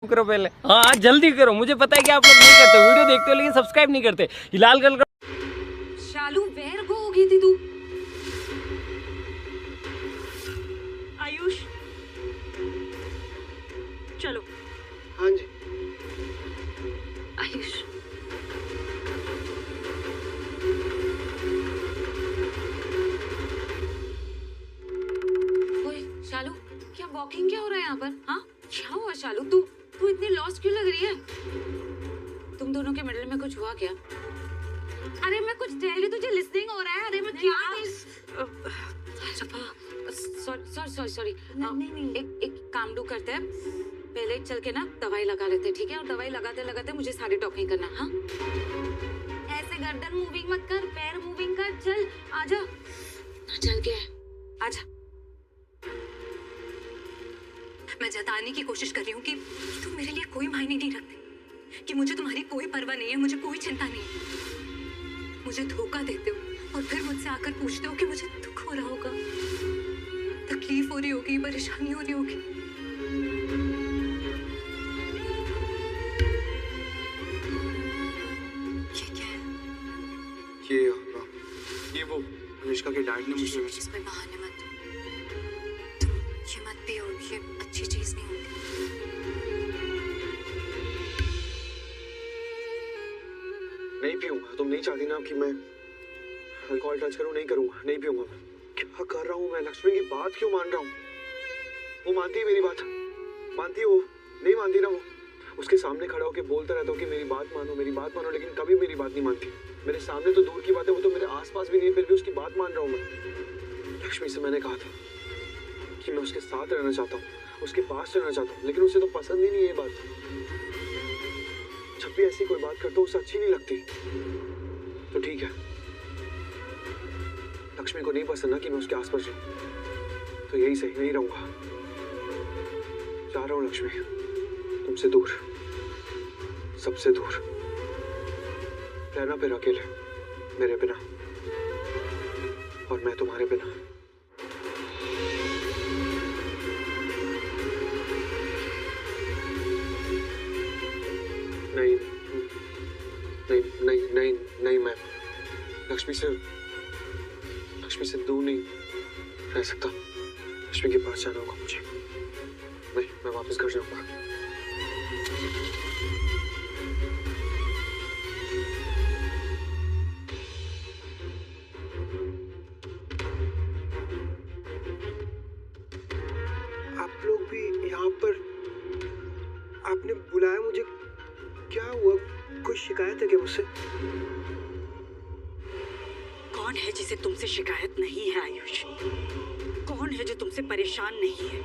करो पहले। हाँ जल्दी करो, मुझे पता है कि आप लोग नहीं करते, वीडियो देखते हो लेकिन सब्सक्राइब नहीं करते। ये लाल कलर का शालू वेर को हो गई थी तू। आयुष चलो। हाँ जी। आयुष ओए शालू, क्या वॉकिंग क्या हो रहा है यहाँ पर? हाँ क्या हुआ शालू? तू इतनी लॉस्ट क्यों लग रही है? तुम दोनों के मिडिल में कुछ हुआ क्या? अरे मैं कुछ कह रही, तुझे लिसनिंग हो रहा है? अरे मैं क्या सॉरी नहीं एक काम डू करते हैं, पहले चल के ना दवाई लगा लेते, ठीक है? और दवाई लगाते लगाते मुझे सारी टॉकिंग करना। हाँ ऐसे गर्दन मूविंग मत कर, पैर मूविंग कर, चल आजा। चल गया आजा। मैं जताने की कोशिश कर रही हूँ कि तुम मेरे लिए कोई मायने नहीं रखते, कि मुझे तुम्हारी कोई परवाह नहीं है, मुझे कोई चिंता नहीं है। मुझे धोखा देते हो और फिर मुझसे आकर पूछते हो कि मुझे दुख हो रहा होगा, तकलीफ हो रही होगी, परेशानी हो रही होगी। ये क्या है? ये वो अनुष्का के डैड ने मुझे इस पे बहाने मत, ये मत पियो, ये अच्छी चीज नहीं होती। नहीं पीऊंगा। तुम नहीं चाहती ना कि मैं अल्कोहल टच करूं? नहीं करूंगा, नहीं पीऊंगा। मैं क्या कर रहा हूं? मैं लक्ष्मी की बात क्यों मान रहा हूं? वो मानती है मेरी बात, मानती है वो? नहीं मानती ना वो। उसके सामने खड़ा होकर बोलता रहता हूँ कि मेरी बात मानो, लेकिन कभी मेरी बात नहीं मानती। मेरे सामने तो दूर की बात है, वो तो मेरे आसपास भी नहीं है, फिर भी उसकी बात मान रहा हूँ मैं। लक्ष्मी से मैंने कहा था कि मैं उसके साथ रहना चाहता हूँ, उसके पास रहना चाहता हूँ, लेकिन उसे तो पसंद ही नहीं है ये बात। जब भी ऐसी कोई बात करता हूँ उसे अच्छी नहीं लगती। तो ठीक है, लक्ष्मी को नहीं पसंद ना कि मैं उसके आसपास रहूं, तो यही सही, नहीं रहूंगा। जा रहा हूं लक्ष्मी, तुमसे दूर, सबसे दूर। रहना फिर अकेले, मेरे बिना, और मैं तुम्हारे बिना। नहीं नहीं नहीं नहीं नहीं, मैं लक्ष्मी से दूर नहीं रह सकता। लक्ष्मी के पास जाना होगा मुझे। नहीं, मैं वापस घर जाऊंगा। आप लोग भी यहाँ पर? आपने बुलाया मुझे, क्या हुआ? कोई शिकायत है क्या मुझसे? कौन है जिसे तुमसे शिकायत नहीं है आयुष? कौन है जो तुमसे परेशान नहीं है?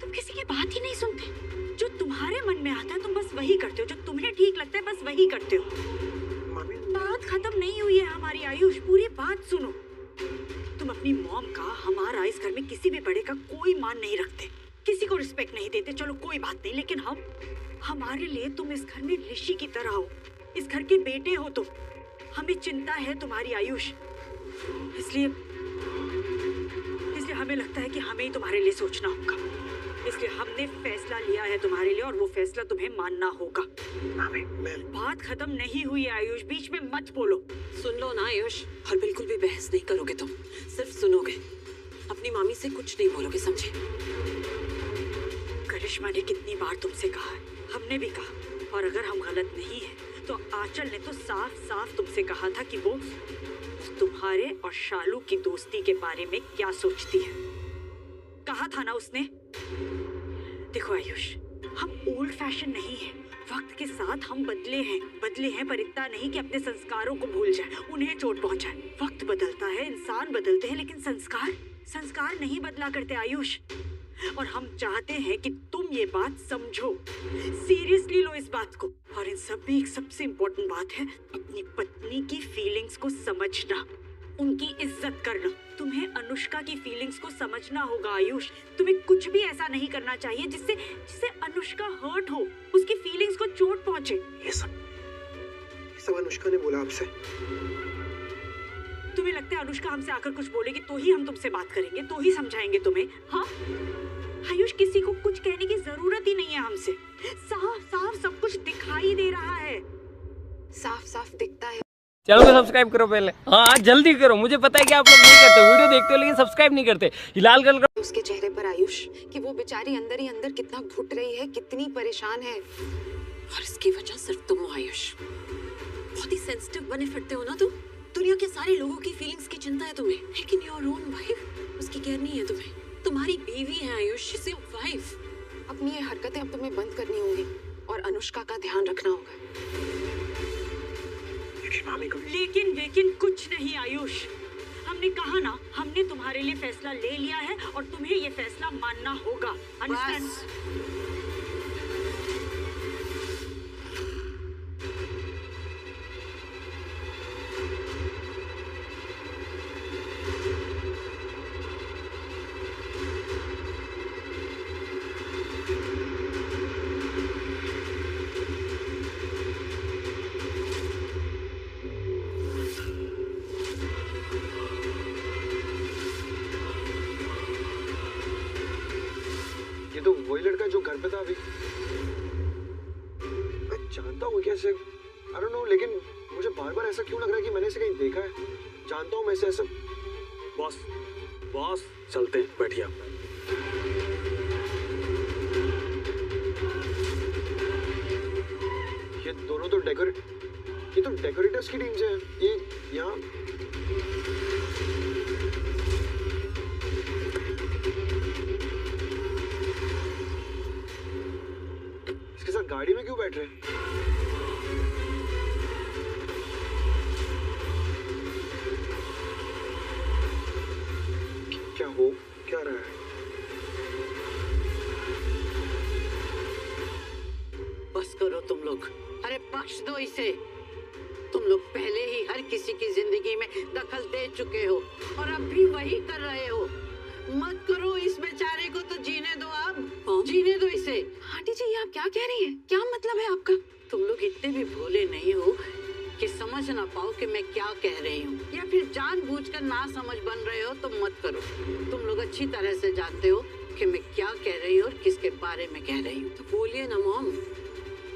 तुम किसी की बात ही नहीं सुनते। जो तुम्हारे मन में आता है तुम बस वही करते हो, जो तुम्हें ठीक लगता है बस वही करते हो। मामी, बात खत्म नहीं हुई है हमारी आयुष, पूरी बात सुनो। तुम अपनी मॉम का, हमारा इस घर में किसी भी बड़े का कोई मान नहीं रखते, किसी को रिस्पेक्ट नहीं देते। चलो कोई बात नहीं, लेकिन हमारे लिए तुम इस घर में ऋषि की तरह हो, इस घर के बेटे हो तुम। हमें चिंता है तुम्हारी आयुष, इसलिए हमें लगता है कि हमें ही तुम्हारे लिए सोचना होगा। इसलिए हमने फैसला लिया है तुम्हारे लिए, और वो फैसला तुम्हें मानना होगा। बात खत्म नहीं हुई है आयुष, बीच में मत बोलो। सुन लो ना आयुष, और बिल्कुल भी बहस नहीं करोगे तुम, सिर्फ सुनोगे। अपनी मामी से कुछ नहीं बोलोगे, समझे? करिश्मा ने कितनी बार तुमसे कहा है, हमने भी कहा, और अगर हम गलत नहीं है तो आंचल ने तो साफ साफ तुमसे कहा था कि वो तुम्हारे और शालू की दोस्ती के बारे में क्या सोचती है। कहा था ना उसने। देखो आयुष, हम ओल्ड फैशन नहीं है, वक्त के साथ हम बदले हैं, पर इतना नहीं कि अपने संस्कारों को भूल जाए, उन्हें चोट पहुंचाए। वक्त बदलता है, इंसान बदलते हैं, लेकिन संस्कार नहीं बदला करते आयुष। और हम चाहते हैं कि तुम ये बात समझो, सीरियसली लो इस बात को। और इन सब में एक सबसे इम्पोर्टेंट बात है, अपनी पत्नी की फीलिंग्स को समझना, उनकी इज्जत करना। तुम्हें अनुष्का की फीलिंग्स को समझना होगा आयुष। तुम्हें कुछ भी ऐसा नहीं करना चाहिए जिससे अनुष्का हर्ट हो, उसकी फीलिंग्स को चोट पहुंचे। ये सब अनुष्का ने बोला आपसे? तुम्हें लगता है अनुष्का हमसे आकर कुछ बोलेगी तो ही हम तुमसे बात करेंगे, तो ही समझाएंगे तुम्हें? हाँ, आयुष, किसी को कुछ कहने की जरूरत ही नहीं है हमसे। साफ साफ सब कुछ दिखाई दे रहा है। साफ साफ दिखता है। चैनल को सब्सक्राइब करो पहले। हाँ जल्दी करो, मुझे पता है कि आप लोग नहीं करते, वीडियो देखते हो लेकिन सब्सक्राइब नहीं करते। लाल कलर का उसके चेहरे पर आयुष कि वो बेचारी अंदर ही अंदर कितना घुट रही है, कितनी परेशान है। और इसकी वजह सिर्फ तुम हो आयुष। बहुत ही सेंसिटिव बने फिरते हो ना तुम। दुनिया के सारे लोगों की फीलिंग्स की चिंता है तुम्हें, लेकिन योर ओन वाइफ, उसकी केयर नहीं है तुम्हें। तुम्हारी बीवी है Ayush, she is your wife. अपनी ये हरकतें अब तुम्हें बंद करनी होंगी और अनुष्का का ध्यान रखना होगा। लेकिन कुछ नहीं आयुष। हमने कहा ना, हमने तुम्हारे लिए फैसला ले लिया है और तुम्हें ये फैसला मानना होगा। अंडरस्टैंड? तो वही लड़का जो घर पे था अभी। मैं जानता हूँ कैसे, I don't know, लेकिन मुझे बार बार ऐसा क्यों लग रहा है कि मैंने इसे कहीं देखा है। जानता हूँ मैं इसे ऐसे। बॉस चलते हैं, बैठिए आप। ये दोनों तो डेकोरेटर्स की टीम से हैं। ये यहाँ गाड़ी में क्यों बैठ रहे हैं? क्या हो क्या रहा है? बस करो तुम लोग। अरे बख्श दो इसे। तुम लोग पहले ही हर किसी की जिंदगी में दखल दे चुके हो और अब भी वही कर रहे हो। मत करो, इस बेचारे को तो जीने दो। अब जीने दो इसे। आंटी जी, ये आप क्या कह रही हैं? क्या मतलब है आपका? तुम लोग इतने भी भोले नहीं हो कि समझ ना पाओ कि मैं क्या कह रही हूँ, या फिर जानबूझकर ना समझ बन रहे हो तो मत करो। तुम लोग अच्छी तरह से जानते हो कि मैं क्या कह रही हूँ और किसके बारे में कह रही हूँ। तो बोलिए ना मॉम,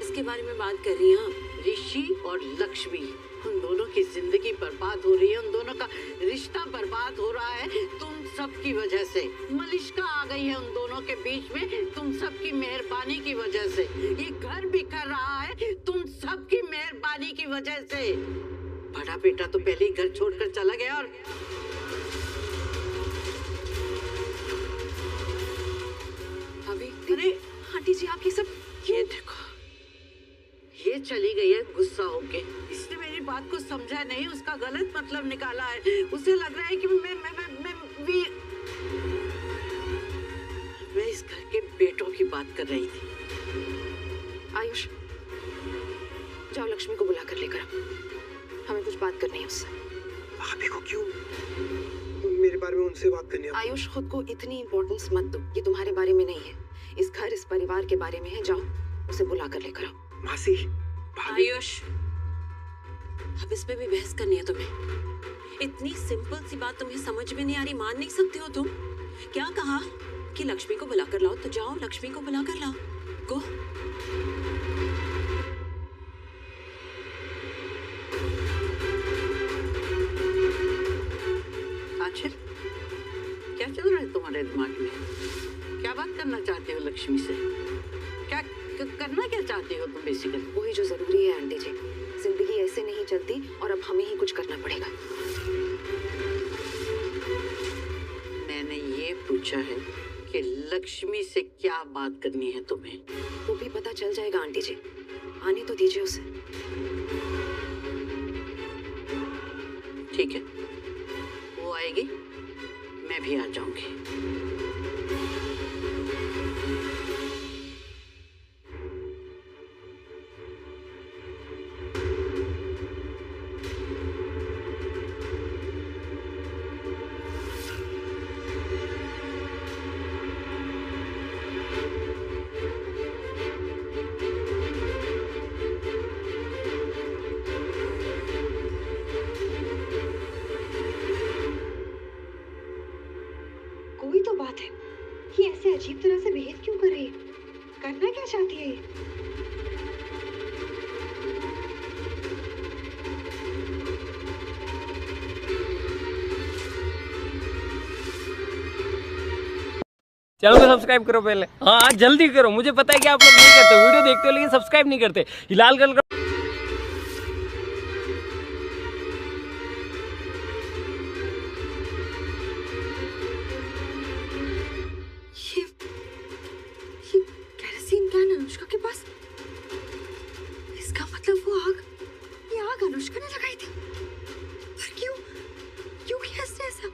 इसके बारे में बात कर रही हैं। ऋषि और लक्ष्मी, उन दोनों की जिंदगी बर्बाद हो रही है, उन दोनों का रिश्ता बर्बाद हो रहा है तुम सबकी वजह से। मलिष्का आ गई है उन दोनों के बीच में, तुम सबकी मेहरबानी की वजह से। ये घर बिखर रहा है तुम सबकी मेहरबानी की वजह से। बड़ा बेटा तो पहले ही घर छोड़कर चला गया और अभी अरे आंटी जी, आप ये सब ये देखो, ये चली गई है गुस्सा होके। इसने मेरी बात को समझा नहीं, उसका गलत मतलब निकाला है। उसे लग रहा है कि मैं इस घर के बेटों की बात कर रही थी। आयुष, जाओ लक्ष्मी को बुला कर लेकर आओ। हमें कुछ बात करनी है उससे। भाभी को क्यों मेरे बारे में उनसे बात करनी है? आयुष, खुद को इतनी इम्पोर्टेंस मत दो। ये तुम्हारे बारे में नहीं है, इस घर इस परिवार के बारे में है। जाओ उसे बुला कर लेकर आओ। मासी, आयुष, अब इस पे भी बहस करनी है तुम्हें? इतनी सिंपल सी बात तुम्हें समझ में नहीं आ रही? मान नहीं सकते हो तुम? क्या कहा कि लक्ष्मी को बुला कर लाओ, तो जाओ लक्ष्मी को बुला कर लाओ। गो। आखिर क्या चल रहा है तुम्हारे दिमाग में? क्या बात करना चाहते हो लक्ष्मी से? क्या करना क्या चाहती हो तुम बेसिकली? वही जो जरूरी है आंटी जी। जिंदगी ऐसे नहीं चलती और अब हमें ही कुछ करना पड़ेगा। मैंने ये पूछा है कि लक्ष्मी से क्या बात करनी है तुम्हें? वो भी पता चल जाएगा आंटी जी, आने तो दीजिए उसे। ठीक है, वो आएगी, मैं भी आ जाऊंगी। कोई तो बात है। अजीब तरह से बिहेव क्यों कर रही है? करना क्या चाहती है ये? चैनल को सब्सक्राइब करो पहले। हाँ जल्दी करो, मुझे पता है कि आप लोग नहीं करते, वीडियो देखते हो लेकिन सब्सक्राइब नहीं करते। ये लाल कलर का ये केरोसिन कैन अनुष्का के पास। इसका मतलब वो आग, ये आग अनुष्का ने लगाई थी। पर क्यों क्यों किया इसने ऐसा?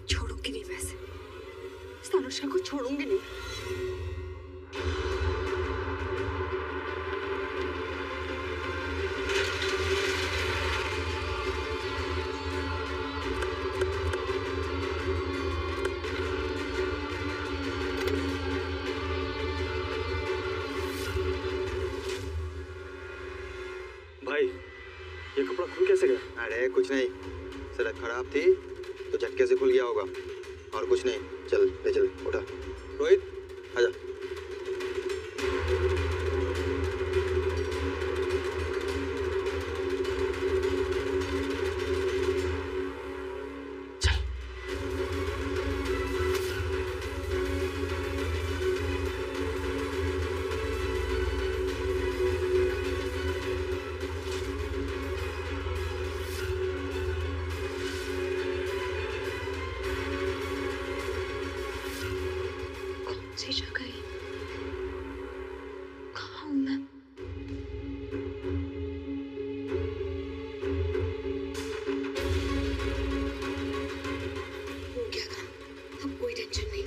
छोड़ूंगी नहीं मैं इसे, इस अनुष्का को छोड़ूंगी नहीं। भाई ये कपड़ा खुल कैसे गया? अरे कुछ नहीं, सड़क खराब थी तो झटके से खुल गया होगा, और कुछ नहीं। चल ले चल, उठा। रोहित आजा। सी जगह है, कहाँ हूँ मैं? हो गया काम, अब कोई टेंशन नहीं।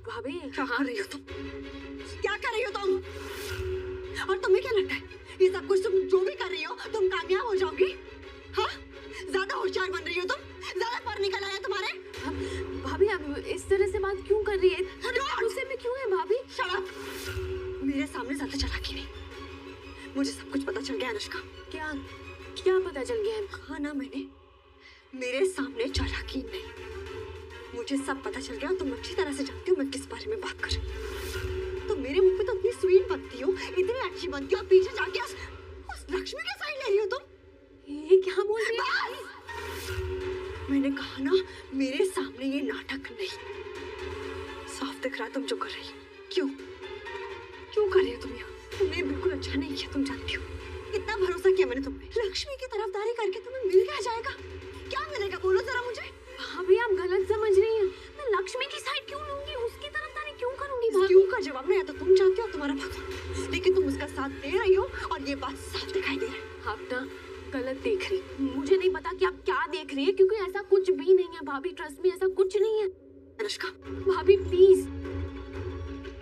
भाभी क्या कर रही हो तुम? क्या कर रही हो तुम? और तुम्हें क्या लगता है ये सब कुछ तुम जो भी कर रही हो तुम कामयाब हो जाओगी? हाँ, ज्यादा होशियार बन रही हो तुम, ज्यादा पर निकल आया तुम्हारे। भाभी आप इस तरह से बात क्यों कर रही है? गुस्से में क्यों है भाभी? शट अप, मेरे सामने ज्यादा चालाकी नहीं। मुझे सब कुछ पता चल गया अनुष्का। क्या क्या पता चल गया है? हाँ ना, मैंने मेरे सामने चालाकी नहीं, मुझे सब पता चल गया। और तुम अच्छी तरह से जानती हो मैं किस बारे में बात कर रही हूँ। तो मेरे मुंह पे तो इतनी स्वीट बनती हो, इतनी अच्छी बनती हो, और पीछे जाके उस लक्ष्मी के साइड ले रही हो तुम। ये क्या बोल रही है? मैंने कहा ना मेरे सामने ये नाटक नहीं। साफ दिख रहा है तुम जो कर रही हो। क्यों क्यों कर रही हो तुम यहाँ? तुमने बिल्कुल अच्छा नहीं किया, तुम जानती हो। इतना भरोसा किया मैंने तुम पे, लक्ष्मी की तरफदारी करके तुम्हें मिल क्या जाएगा? क्या मिलेगा बोलो जरा मुझे। भाभी आप गलत समझ रही हैं, मैं लक्ष्मी की साइड क्यों लूंगी? उसकी तरफदारी क्यों करूंगी? क्यों का जवाब नहीं आता, तुम जानती हो तुम्हारा भगवान, लेकिन तुम उसका साथ दे रही हो और ये बात साफ दिखाई दे रही है। आप ना गलत देख रही, मुझे नहीं पता कि आप क्या देख रही है, क्योंकि ऐसा कुछ भी नहीं है भाभी, ट्रस्ट में ऐसा कुछ नहीं है। अनुष्का भाभी प्लीज,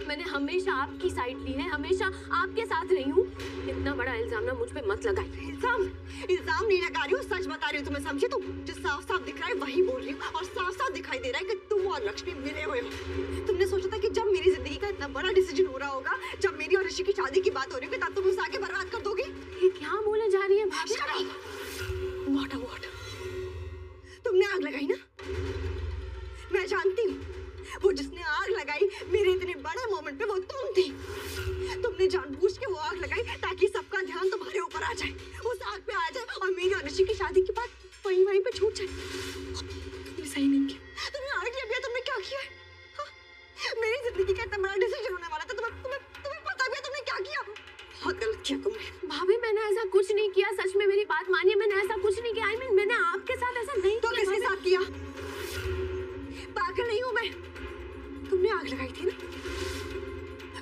मैंने हमेशा आपकी साइड ली है, हमेशा आपके साथ रही हूँ। इतना बड़ा इल्जाम ना मुझ पे मत लगाइए। इल्जाम नहीं लगा रही हूँ, सच बता रही हूँ तुम्हें, समझे तुम? जो साफ साफ दिख रहा है वही बोल रही हूँ, और साफ साफ दिखाई दे रहा है कि तुम और लक्ष्मी मिले हुए हो। तुमने सोचा था कि जब मेरी जिंदगी का इतना बड़ा डिसीजन हो रहा होगा, जब मेरी और ऋषि की शादी की बात हो रही होगी, तब तुम उसे आगे बर्बाद कर दोगी? ये क्या बोले जा रही है भाभी? व्हाट तुमने आग लगाई ना, मैं जानती हूँ। वो जिसने आग लगाई मेरे इतने बड़े मोमेंट पे, वो तुम थी। तुमने जानबूझ के वो आग लगाई ताकि सबका ध्यान तुम्हारे ऊपर आ जाए, उस आग पे आ जाए, और मेरी और ऋषि की शादी की बात वहीं पे छूट जाए। तुमने सही नहीं किया, तुमने आग लिया, तुमने क्या किया है? मेरी जिंदगी का इतना बड़ा डिसीजन होने वाला था, तुम्हें पता भी है तुमने क्या किया? बहुत गलत किया तुमने। भाभी मैंने ऐसा कुछ नहीं किया, सच में मेरी बात मानिए, मैंने ऐसा कुछ नहीं किया। I mean, मैंने आपके साथ ऐसा नहीं किया। तो किसके साथ किया? पागल नहीं हूँ मैं, तुमने आग लगाई थी ना?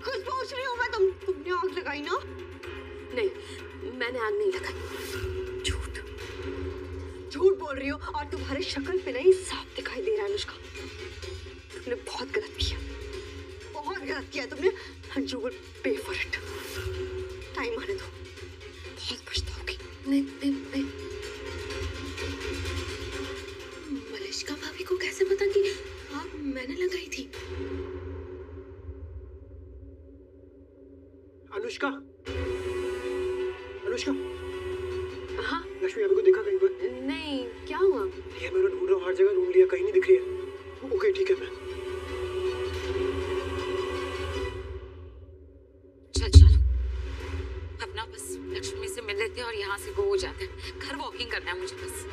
कुछ पूछ रही हूँ मैं, तुमने आग लगाई ना? नहीं, मैंने आग नहीं लगाई। झूठ बोल रही हो, और तुम्हारे शक्ल पे नहीं साफ दिखाई दे रहा है अनुष्का। तुमने बहुत गलत किया, बहुत गलत किया तुमने, and you will pay for it। Time आने दो, बहुत पछताओगी। नहीं। मलिश्का भाभी को कैसे पता कि आग मैंने लगाई थी? अनुष्का, हाँ लक्ष्मी अभी को हर जगह ढूंढ लिया, कहीं नहीं दिख रही है। ओके ठीक है, मैं चल चल, अपना बस लक्ष्मी से मिल लेते हैं और यहाँ से वो हो जाते हैं। घर वॉकिंग करना है मुझे बस।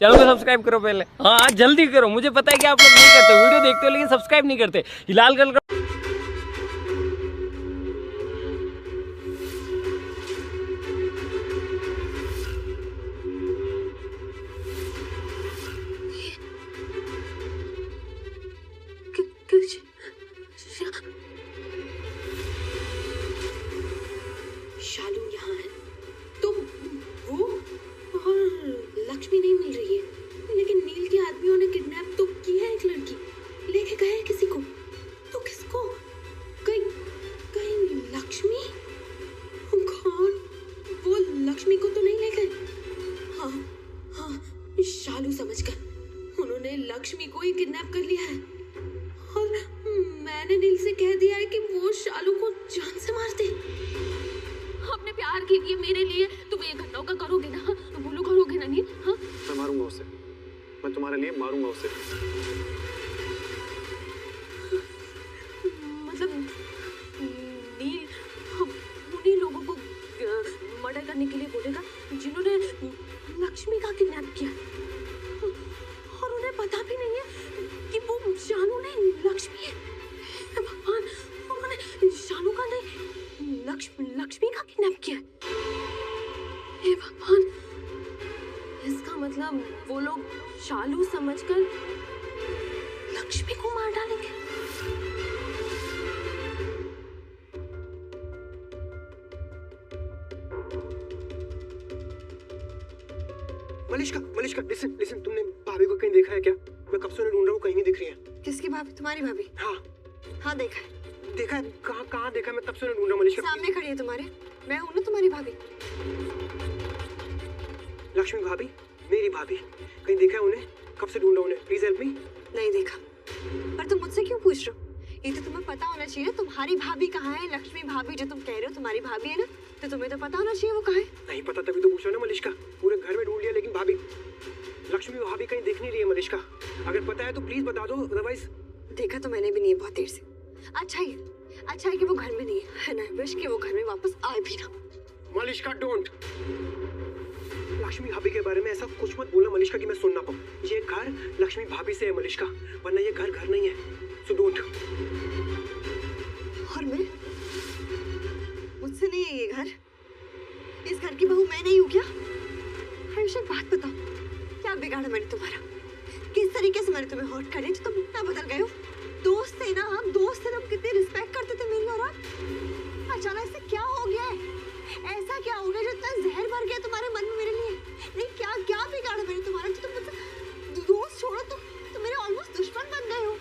चैनल को सब्सक्राइब करो पहले। हाँ जल्दी करो, मुझे पता है कि आप लोग नहीं करते, वीडियो देखते हो लेकिन सब्सक्राइब नहीं करते। लाल कलर का शालू यहाँ है तो वो और लक्ष्मी नहीं मिल रही है, लेकिन नील के आदमियों ने किडनैप तो की है एक लड़की, लेके गए हैं किसी को। तो किसको? कहीं कहीं लक्ष्मी? कौन? वो लक्ष्मी को तो नहीं ले गए। हाँ हाँ, शालू समझ गए, उन्होंने लक्ष्मी को ही किडनैप कर लिया है और मैंने नील से कह दिया है कि वो शालू को जान से मार दे। आपने प्यार के लिए मेरे लिए तुम ये घटनाओं का करोगे ना? बोलो करोगे ना नील? हाँ मैं मारूंगा उसे, मैं तुम्हारे लिए मारूंगा उसे। मतलब नील उन्हीं लोगों को मर्डर करने के लिए बोलेगा जिन्होंने लक्ष्मी का किडनैप किया और उन्हें पता भी नहीं है कि वो शानू नहीं लक्ष्मी है। हे भगवान, उन्होंने शानू का नहीं लक्ष्मी का किडनैप किया। हे भगवान, इसका मतलब वो लोग शालू समझकर लक्ष्मी को मार डालेंगे। मलिश्का लिसन लिसन, तुमने भाभी को कहीं देखा है क्या? मैं कब से उन्हें ढूंढ रहा हूँ, कहीं नहीं दिख रही है। किसकी भाभी? तुम्हारी भाभी? हाँ देखा है। देखा है? कहाँ देखा? मैं तब से उन्हें ढूंढ रहा हूँ मलिश्का। सामने खड़ी है तुम्हारे, मैं हूँ ना तुम्हारी भाभी। लक्ष्मी भाभी, मेरी भाभी, कहीं देखा है उन्हें? कब से ढूंढ रहा हूँ उन्हें, प्लीज हेल्प मी। नहीं देखा। पर तुम मुझसे क्यों पूछ रहे हो? ये तो तुम्हें पता होना चाहिए तुम्हारी भाभी कहाँ है। लक्ष्मी भाभी जो तुम कह रहे हो तुम्हारी भाभी है ना, तो तुम्हें तो पता होना चाहिए वो कहाँ है। नहीं पता तभी तो पूछ रहा हूँ ना मलिश्का। पूरे घर में ढूंढ लिया लेकिन भाभी लक्ष्मी भाभी कहीं दिख नहीं रही है मलिश्का। अगर पता है तो प्लीज बता दो, अदरवाइज। देखा तो मैंने भी नहीं है बहुत देर से। अच्छा है कि वो घर में नहीं है ना। विश कि वो घर में वापस आए भी ना। मलिश्का डोंट। लक्ष्मी भाभी के बारे में ऐसा कुछ मत बोलना मलिश्का कि मैं सुन ना पाऊँ। ये घर लक्ष्मी भाभी से है मलिश्का, वरना ये घर नहीं है। So don't. और मैं? मुझसे नहीं है ये घर। इस घर की बहू मैं नहीं हूँ क्या? हमेशा एक बात बताओ, क्या बिगाड़ा मैंने तुम्हारा? किस तरीके से मैंने तुम्हें हर्ट करे जो तुम इतना बदल गए हो? दोस्त थे ना हम, दोस्त थे, तुम कितनी रिस्पेक्ट करते थे मेरी। और अचानक से क्या हो गया है? ऐसा क्या हो गया जो इतना जहर भर गया तुम्हारे मन में मेरे लिए? नहीं, क्या बिगाड़ा मैंने तुम्हारा जो तुम मुझसे दोस्त छोड़ो तुम मेरे ऑलमोस्ट दुश्मन बन गए हो।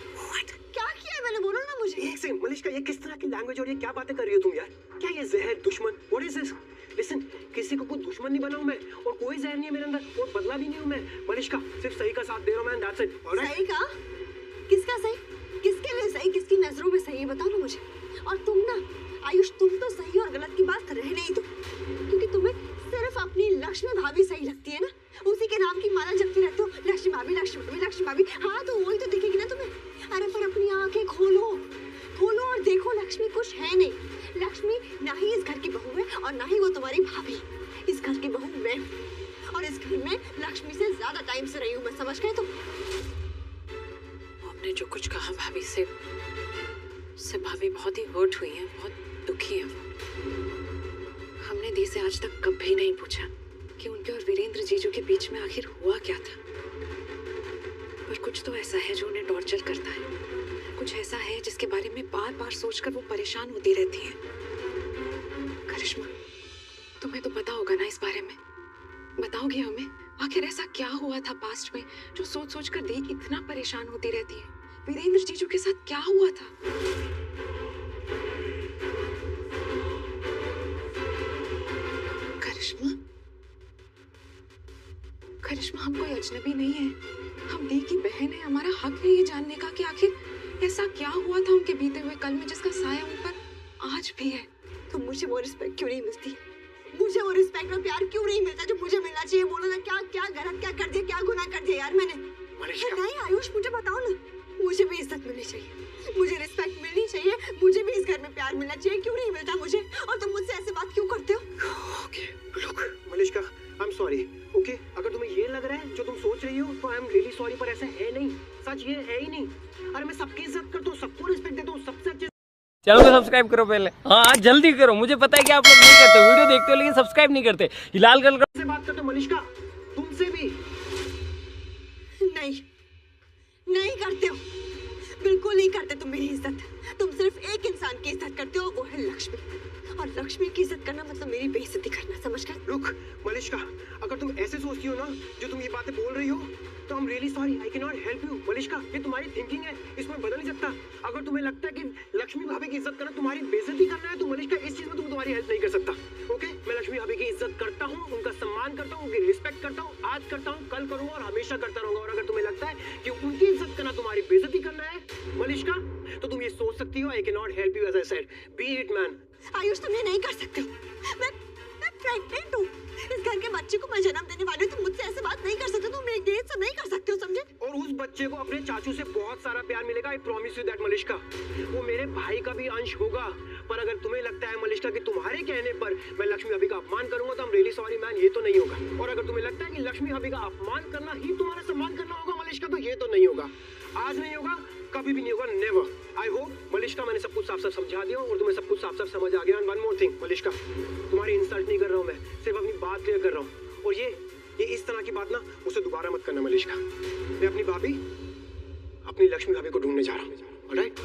क्या किया है मैंने? बोलो ना मुझे। एक सेकंड मलिश्का, ये किस तरह की लैंग्वेज और ये क्या बातें कर रही हो तुम यार? क्या ये जहर, दुश्मन, व्हाट इज दिस? लिसन, किसी को कोई दुश्मन नहीं बना हूं मैं और कोई जहर नहीं है मेरे अंदर और बदला भी नहीं हूं मैं मलिश्का। सिर्फ सही का साथ दे रहा हूं मैं, दैट्स इट। ऑलराइट? सही का? किसका सही? किसके लिए सही? किसकी नजरों में सही है बताओ ना मुझे। और तुम ना आयुष, तुम तो सही और गलत की बात रहे नहीं तो, क्योंकि तुम्हें सिर्फ अपनी लक्ष्मी भाभी सही लगती है ना। उसी के नाम की माला जपती रहते हो, लक्ष्मी भाभी लक्ष्मी भाभी लक्ष्मी भाभी। हाँ तो वही तो दिखेगी ना तुम्हें। अरे पर अपनी आंखें खोलो और देखो, लक्ष्मी कुछ है नहीं। लक्ष्मी ना ही इस घर की बहू है और ना ही वो तुम्हारी भाभी। इस घर की बहू मैं हूँ और इस घर में लक्ष्मी से ज्यादा टाइम से रही हूँ मैं, समझ गए तुम? हमने जो कुछ कहा भाभी से भाभी बहुत ही हर्ट हुई है, बहुत दुखी है वो। हमने दी से आज तक कभी नहीं पूछा कि उनके और वीरेंद्र जीजू के बीच में आखिर हुआ क्या था। पर कुछ तो ऐसा है जो उन्हें टॉर्चर करता है, कुछ ऐसा है जिसके बारे में बार बार सोचकर वो परेशान होती रहती है। करिश्मा, तुम्हें तो पता होगा ना इस बारे में, बताओगे हमें आखिर ऐसा क्या हुआ था पास्ट में जो सोच सोच कर दी इतना परेशान होती रहती है? वीरेंद्र जीजू के साथ क्या हुआ था? करिश्मा, हम कोई अजनबी नहीं है, हम दी की बहन है। हमारा हक है ये जानने का कि आखिर ऐसा क्या हुआ था उनके बीते हुए कल में जिसका साया उन पर आज भी है। तो मुझे वो रिस्पेक्ट क्यों नहीं मिलती? मुझे वो रिस्पेक्ट और प्यार क्यों नहीं मिलता जो मुझे मिलना चाहिए? बोलो ना, क्या क्या गलत क्या कर दिया, क्या गुनाह कर दिया यार मैंने? नहीं आयुष, मुझे बताओ ना, मुझे भी इज्जत मिलनी चाहिए, मुझे रिस्पेक्ट मिलनी चाहिए, मुझे भी इस घर में प्यार मिलना चाहिए। क्यों नहीं मिलता मुझे? और तुम मुझसे ऐसे बात क्यों करते हो? Okay look Malishka, I am sorry. Okay, अगर तुम्हें ये लग रहा है जो तुम सोच रही हो तो आई एम रियली सॉरी, पर ऐसा है नहीं, सच ये है ही नहीं। अरे मैं सबकी इज्जत करता हूँ, सबको रिस्पेक्ट देता हूँ, सबसे अच्छे। चैनल को सब्सक्राइब करो पहले। हाँ जल्दी करो, मुझे पता है कि आप लोग नहीं करते, वीडियो देखते हो लेकिन सब्सक्राइब नहीं करते। लाल कलर से बात करते हो मलिश्का, तुमसे भी नहीं, नहीं करते हो, बिल्कुल नहीं करते तुम मेरी इज्जत। तुम सिर्फ एक इंसान की इज्जत करते हो, वो है लक्ष्मी, और लक्ष्मी की इज्जत करना मतलब मेरी बेइज्जती करना, समझ गए? लुक मलिश्का, अगर तुम ऐसे सोचती हो ना जो तुम ये बातें बोल रही हो, तो I am really sorry, I can not help you. Malishka, ये तुम्हारी थिंकिंग है, इसमें बदल नहीं सकता। अगर तुम्हें लगता है कि लक्ष्मी भाभी की इज्जत करना तुम्हारी बेइज्जती करना है, तो मलिश्का इस चीज में तुम तुम्हारी हेल्प नहीं कर सकता। ओके, मैं लक्ष्मी भाभी की इज्जत करता हूँ, उनका सम्मान करता हूँ, उनकी रिस्पेक्ट करता हूँ, आज करता हूँ, कल करूंगा और हमेशा करता रहूंगा। और अगर तुम्हें लगता है कि उनकी इज्जत करना तुम्हारी बेइज्जती करना है मलिश्का, तो तुम ये सोच सकती हो, I can not help you as I said, be it man. Ayush, तुम ये नहीं कर सकते हो। मैं प्रेग्नेंट हूँ, इस घर के बच्चे को मैं जन्म देने वाली हूँ, तुम मुझसे ऐसे बात नहीं कर सकते, तुम एक डेट से नहीं कर सकते हो, समझे? और उस बच्चे को अपने चाचू से बहुत सारा प्यार मिलेगा, I promise you that Malishka. वो मेरे भाई का भी अंश होगा। पर अगर तुम्हें लगता है मलिश्का कि तुम्हारे कहने पर मैं लक्ष्मी भाभी का अपमान करूंगा, तो I am really sorry man, ये तो नहीं होगा। और अगर तुम्हें लगता है कि लक्ष्मी भाभी का अपमान करना ही तुम्हारा सम्मान करना होगा मलिश्का, तो ये तो नहीं होगा, आज नहीं होगा, कभी भी नहीं होगा, नेवर। आई होप मलिश्का मैंने सब कुछ साफ साफ समझा दिया और तुम्हें सब कुछ साफ साफ समझ आ गया। And one more thing Malishka, तुम्हारी इंसल्ट नहीं कर रहा हूँ मैं, सिर्फ अपनी बात क्लियर कर रहा हूँ। और ये इस तरह की बात ना मुझसे दोबारा मत करना मलिश्का। मैं अपनी भाभी, अपनी लक्ष्मी भाभी को ढूंढने जा रहा हूँ, alright?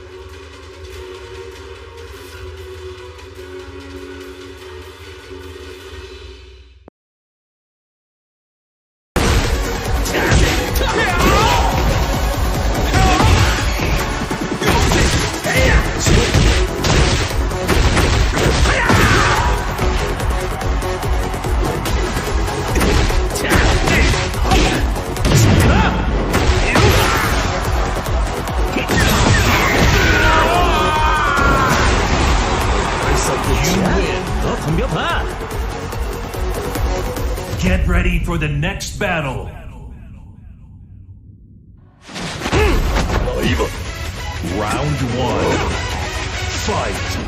Get ready for the next battle. Round 1. Fight.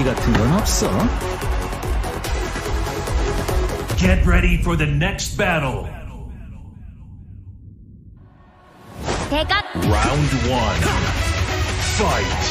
필살기 같은 건 없어? Get ready for the next battle. Round 1. Fight.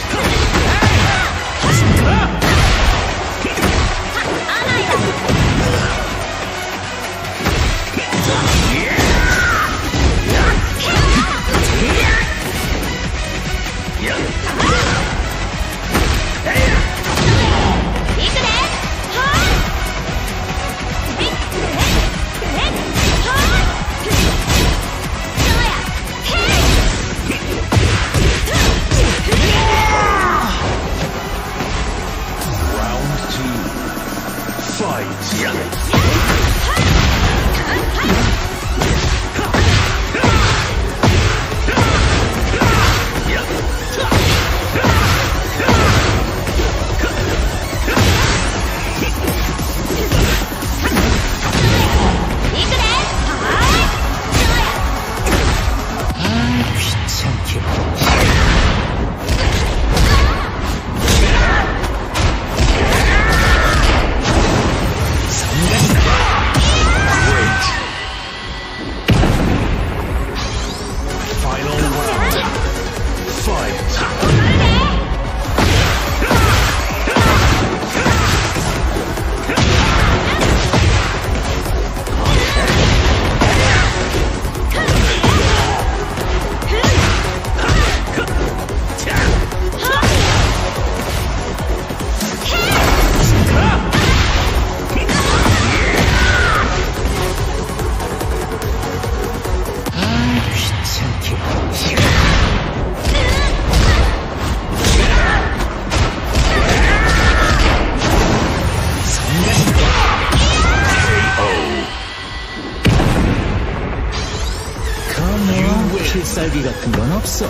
필살기 같은 건 없어?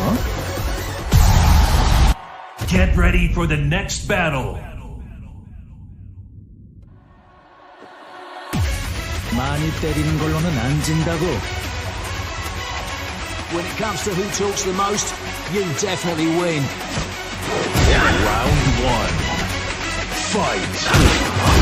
Get ready for the next battle. 많이 때리는 걸로는 안 진다고. When it comes to who talks the most, you definitely win. Round 1. Fight.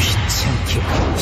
귀찮게.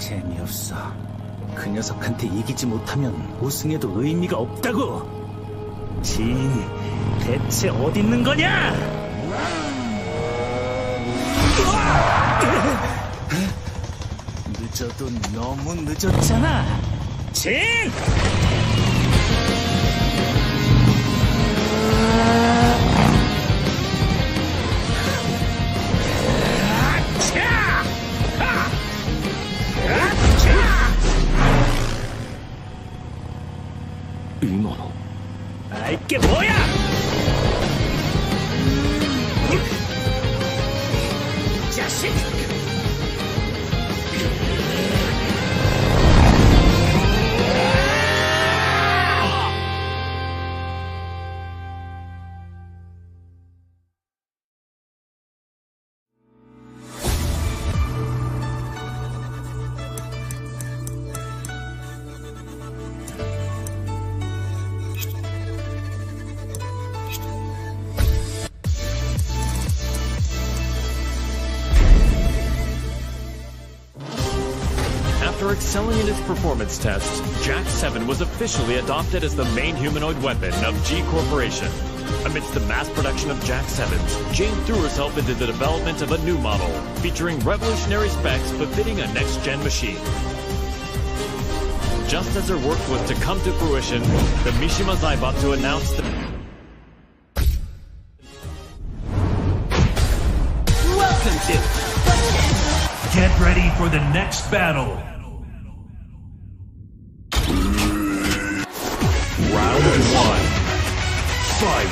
재미없어. 그 녀석한테 이기지 못하면 우승에도 의미가 없다고. 진, 대체 어디 있는 거냐? 늦어도 너무 늦었잖아. 진! 이모노. 아, 이게 뭐야? 자식! After excelling in its performance tests, Jack-7 was officially adopted as the main humanoid weapon of G Corporation. Amidst the mass production of Jack-7s, Jane threw herself into the development of a new model, featuring revolutionary specs befitting a next-gen machine. Just as her work was to come to fruition, the Mishima Zaibatsu announced that Welcome to Get ready for the next battle. Round 1. Fight.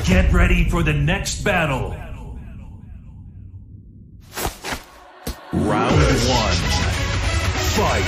Get ready for the next battle. Round 1. Fight.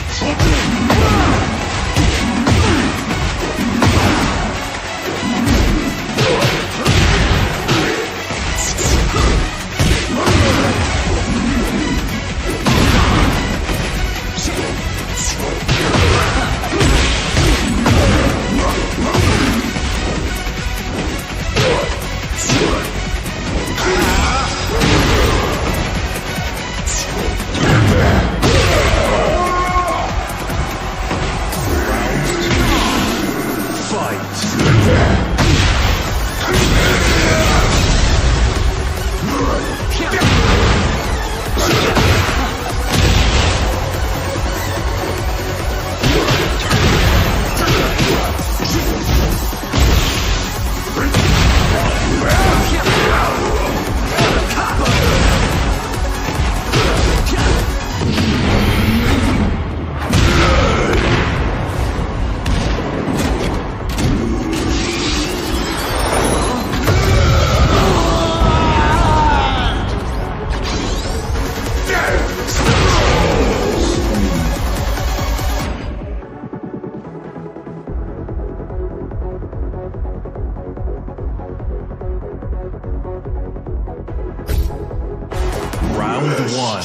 Round 1.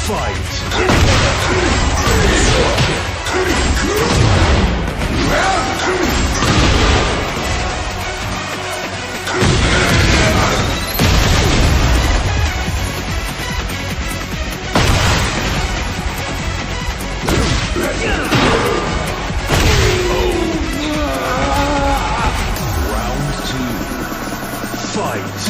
Fight. Fight.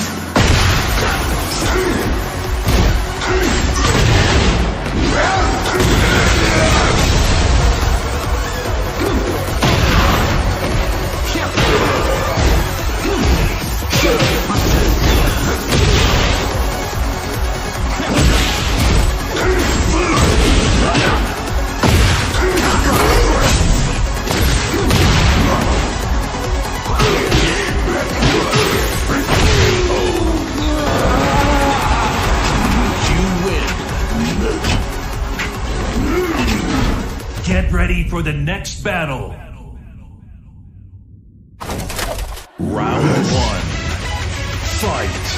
for the next battle. Round 1. Fight.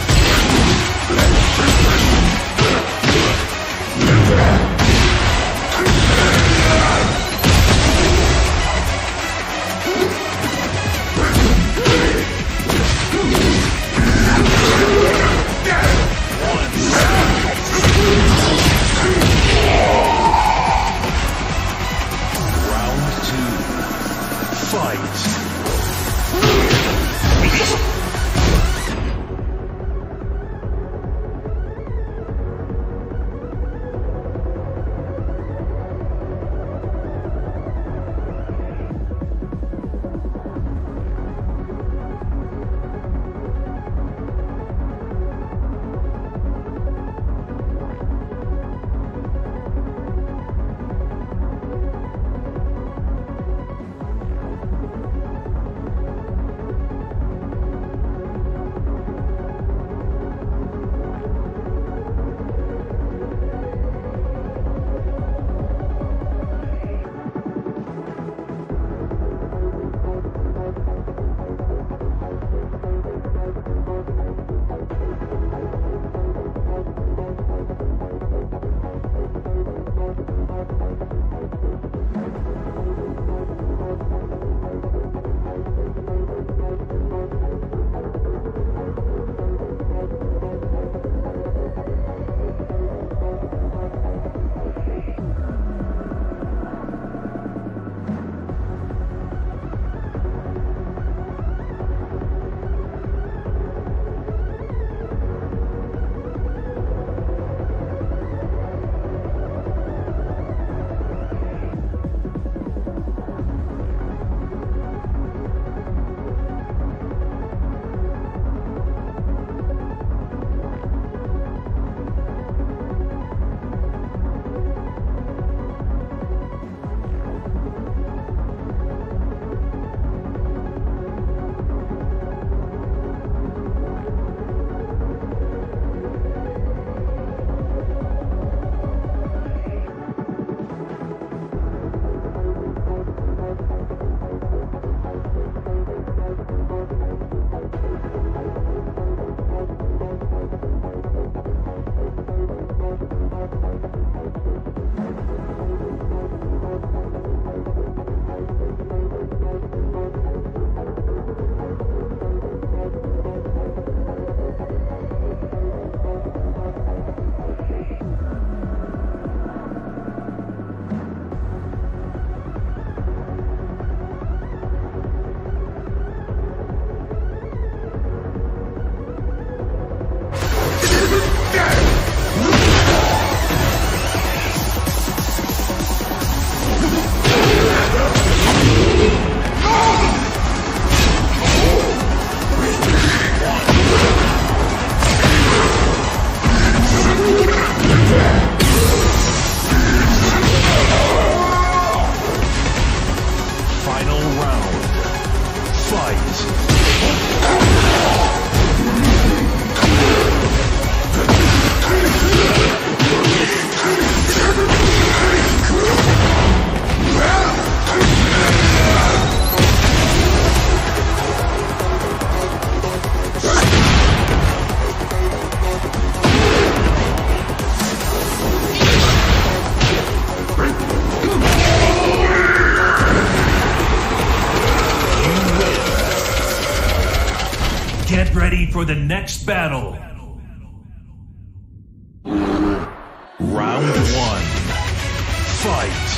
Get ready for the next battle. Round 1. Fight.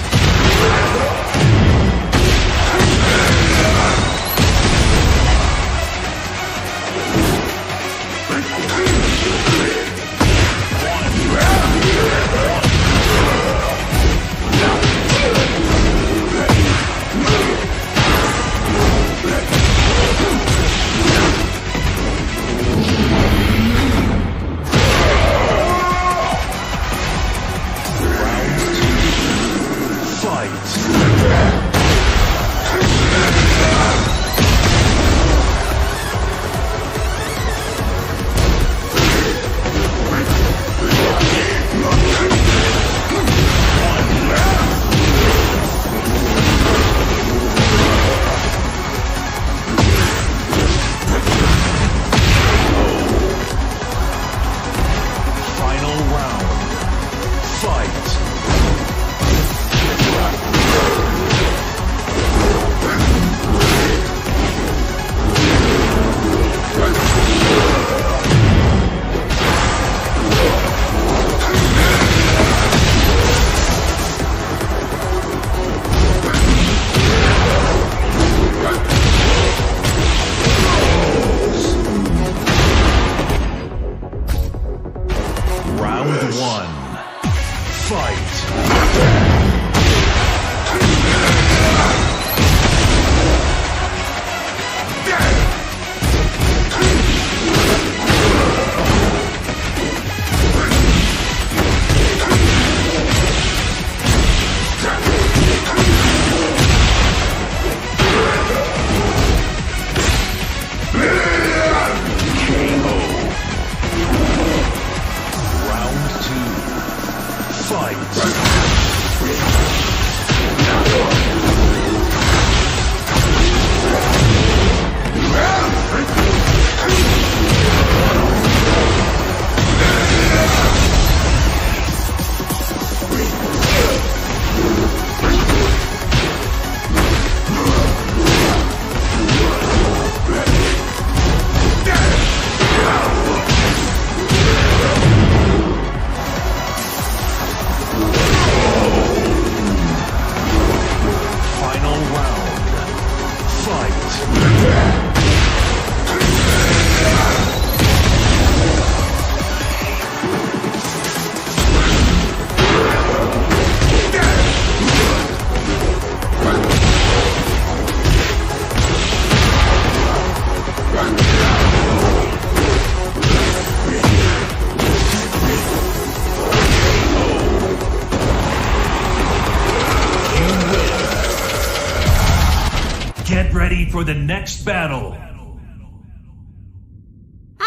for the next battle. ア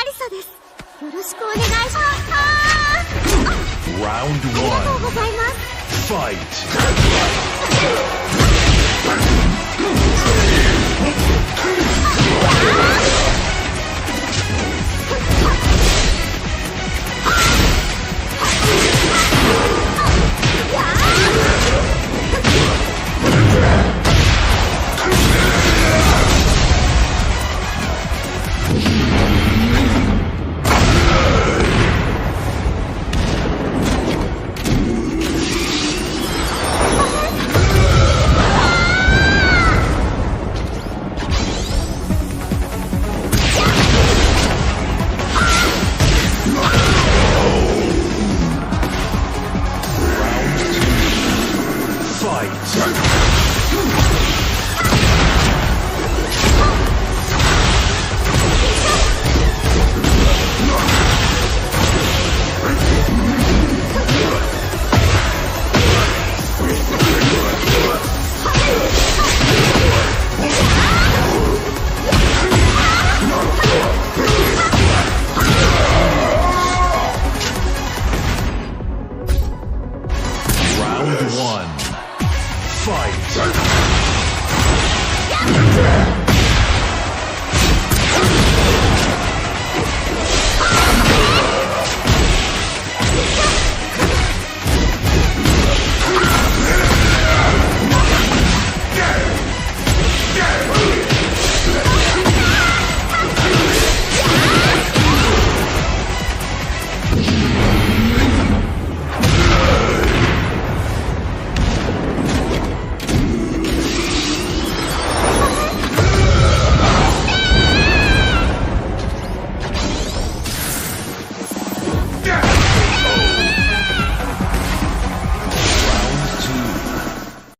リサです。よろしくお願いします。Round ありがとうご 1. ざいます。Fight.